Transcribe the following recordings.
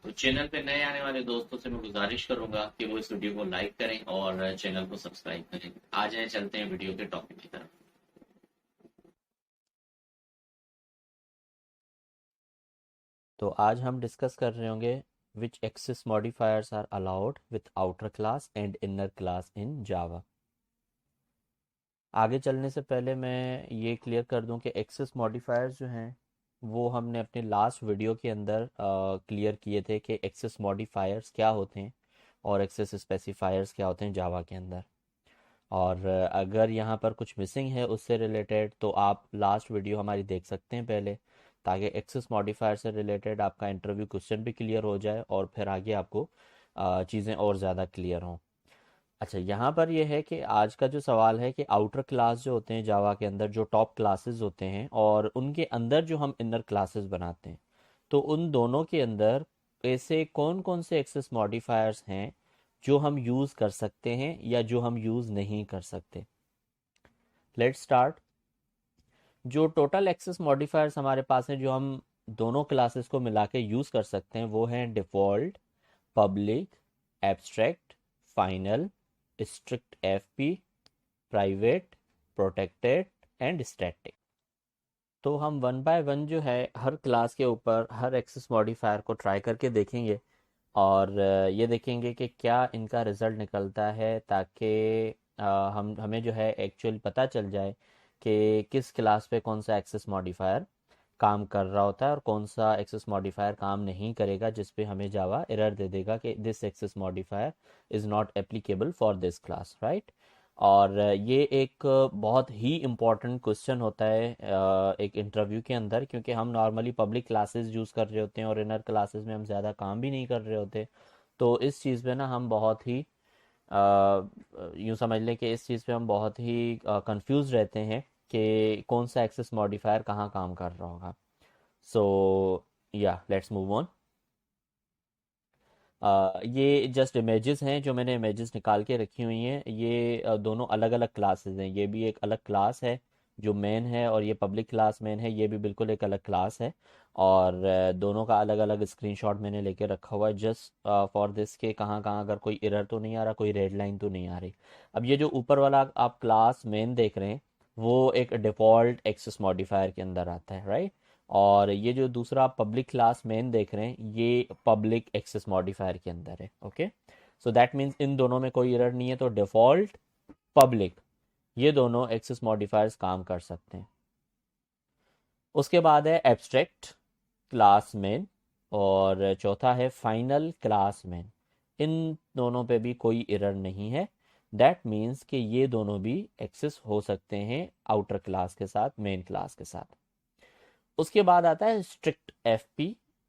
तो चैनल पे नए आने वाले दोस्तों से मैं गुजारिश करूंगा कि वो इस वीडियो को लाइक करें और चैनल को सब्सक्राइब करें। आ जाएं, चलते हैं वीडियो के टॉपिक की तरफ। तो आज हम डिस्कस कर रहे होंगे which access modifiers are allowed with outer class and inner class in Java. आगे चलने से पहले मैं ये क्लियर कर दूं कि एक्सेस मॉडिफायर्स जो हैं वो हमने अपने लास्ट वीडियो के अंदर क्लियर किए थे कि एक्सेस मॉडिफायर्स क्या होते हैं और एक्सेस स्पेसिफायर्स क्या होते हैं जावा के अंदर। और अगर यहाँ पर कुछ मिसिंग है उससे रिलेटेड तो आप लास्ट वीडियो हमारी देख सकते हैं पहले, ताकि एक्सेस मॉडिफायर से रिलेटेड आपका इंटरव्यू क्वेश्चन भी क्लियर हो जाए और फिर आगे आपको चीज़ें और ज़्यादा क्लियर हों। अच्छा, यहाँ पर यह है कि आज का जो सवाल है कि आउटर क्लास जो होते हैं जावा के अंदर, जो टॉप क्लासेस होते हैं और उनके अंदर जो हम इनर क्लासेस बनाते हैं, तो उन दोनों के अंदर ऐसे कौन कौन से एक्सेस मॉडिफायर्स हैं जो हम यूज़ कर सकते हैं या जो हम यूज़ नहीं कर सकते। Let's start. जो टोटल एक्सेस मॉडिफायर्स हमारे पास हैं जो हम दोनों क्लासेस को मिला के यूज़ कर सकते हैं वो हैं default, public, abstract, final, strict FP, private, protected and static. तो हम वन बाय वन जो है हर क्लास के ऊपर हर एक्सेस मॉडिफायर को ट्राई करके देखेंगे और ये देखेंगे कि क्या इनका रिज़ल्ट निकलता है, ताकि हम हमें जो है एक्चुअल पता चल जाए कि किस क्लास पे कौन सा एक्सेस मॉडिफायर काम कर रहा होता है और कौन सा एक्सेस मॉडिफायर काम नहीं करेगा, जिस पे हमें जावा एरर दे देगा कि this access modifier is not applicable for this class, right. और ये एक बहुत ही इम्पॉर्टेंट क्वेश्चन होता है एक इंटरव्यू के अंदर, क्योंकि हम नॉर्मली पब्लिक क्लासेस यूज़ कर रहे होते हैं और इनर क्लासेस में हम ज़्यादा काम भी नहीं कर रहे होते। तो इस चीज़ पे ना हम बहुत ही यूँ समझ लें कि इस चीज़ पे हम बहुत ही कंफ्यूज रहते हैं कि कौन सा एक्सेस मॉडिफायर कहाँ काम कर रहा होगा। सो या लेट्स मूव ऑन। ये जस्ट इमेजेस हैं जो मैंने इमेजेस निकाल के रखी हुई हैं। ये दोनों अलग अलग क्लासेस हैं। ये भी एक अलग क्लास है जो मेन है, और ये पब्लिक क्लास मेन है, ये भी बिल्कुल एक अलग क्लास है। और दोनों का अलग अलग स्क्रीनशॉट मैंने लेके रखा हुआ है जस्ट फॉर दिस के कहाँ कहाँ अगर कोई एरर तो नहीं आ रहा, कोई रेड लाइन तो नहीं आ रही। अब ये जो ऊपर वाला आप क्लास मेन देख रहे हैं वो एक डिफ़ॉल्ट एक्सेस मॉडिफायर के अंदर आता है, राइट। और ये जो दूसरा पब्लिक क्लास मेन देख रहे हैं ये पब्लिक एक्सेस मॉडिफायर के अंदर है, okay. So that means in दोनों में कोई एरर नहीं है, तो डिफ़ॉल्ट, पब्लिक, ये दोनों एक्सेस मॉडिफायर्स काम कर सकते हैं। उसके बाद है एब्स्ट्रैक्ट क्लास मेन, और चौथा है फाइनल क्लास मेन। इन दोनों पे भी कोई एरर नहीं है। दैट मीन्स कि ये दोनों भी एक्सेस हो सकते हैं आउटर क्लास के साथ, मेन क्लास के साथ। उसके बाद आता है स्ट्रिक्ट एफपी।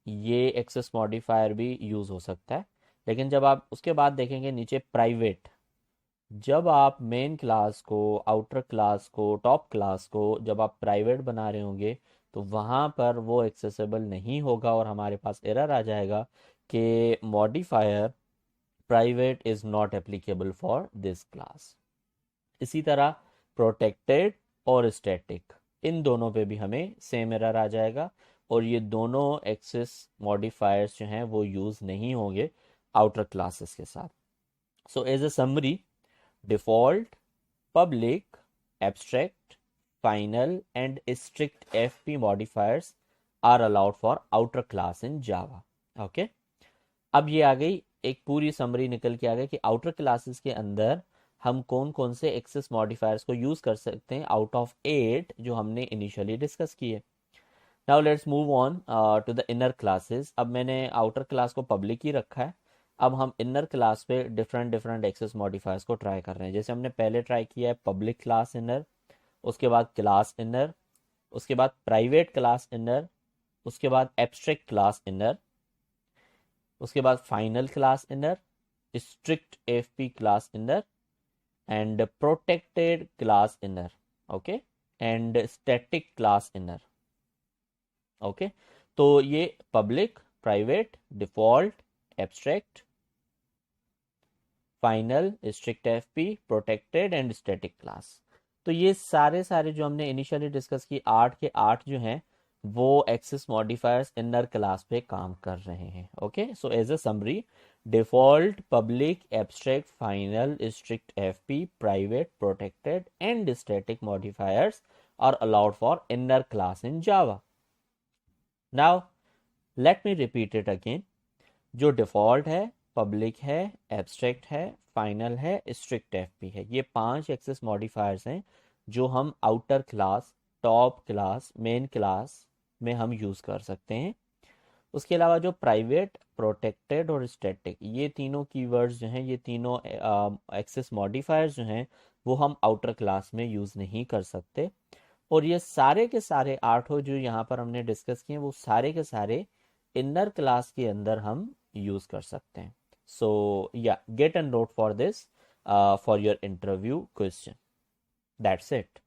ये एक्सेस मॉडिफायर भी यूज़ हो सकता है, लेकिन जब आप उसके बाद देखेंगे नीचे प्राइवेट, जब आप मेन क्लास को, आउटर क्लास को, टॉप क्लास को जब आप प्राइवेट बना रहे होंगे तो वहाँ पर वो एक्सेसिबल नहीं होगा और हमारे पास एरर आ जाएगा कि modifier private is not applicable for this class. इसी तरह प्रोटेक्टेड और स्टैटिक, इन दोनों पे भी हमें सेम एरर आ जाएगा और ये दोनों एक्सेस मॉडिफायर्स जो हैं वो यूज़ नहीं होंगे आउटर क्लासेस के साथ। So as a summary, default, public, abstract, final and strict FP modifiers are allowed for outer class in Java, okay. अब ये आ गई एक पूरी समरी निकल के आ गई कि आउटर क्लासेस के अंदर हम कौन कौन से एक्सेस मॉडिफायर्स को यूज कर सकते हैं आउट ऑफ 8 जो हमने इनिशियली डिस्कस किए। Now let's move on to the inner classes. अब मैंने आउटर क्लास को पब्लिक ही रखा है। अब हम इनर क्लास पे डिफरेंट डिफरेंट एक्सेस मॉडिफायर्स को ट्राई कर रहे हैं। जैसे हमने पहले ट्राई किया है पब्लिक क्लास इनर, उसके बाद क्लास इनर, उसके बाद प्राइवेट क्लास इनर, उसके बाद एब्स्ट्रैक्ट क्लास इनर, उसके बाद final class inner, strict FP class inner and protected class inner, okay, and static class inner, okay. तो ये public, private, default, abstract, final, strict FP, protected and static class. तो ये सारे सारे जो हमने इनिशियली डिस्कस की 8 के 8 जो हैं वो एक्सेस मॉडिफायर्स इनर क्लास पे काम कर रहे हैं। Okay, so as a summary, default, public, abstract, final, strict FP, private, protected and static modifiers are allowed for inner class in Java. Now let me repeat it again. जो default है, public है, abstract है, final है, strict FP है, ये 5 access modifiers हैं जो हम outer class, top class, main class में हम यूज़ कर सकते हैं। उसके अलावा जो प्राइवेट, प्रोटेक्टेड और स्टैटिक, ये तीनों कीवर्ड्स जो हैं, ये तीनों एक्सेस मॉडिफायर्स जो हैं, वो हम आउटर क्लास में यूज़ नहीं कर सकते। और ये सारे के सारे आठों जो यहाँ पर हमने डिस्कस किए, वो सारे के सारे इनर क्लास के अंदर हम यूज कर सकते हैं। सो या get a note for this for your interview question. That's it.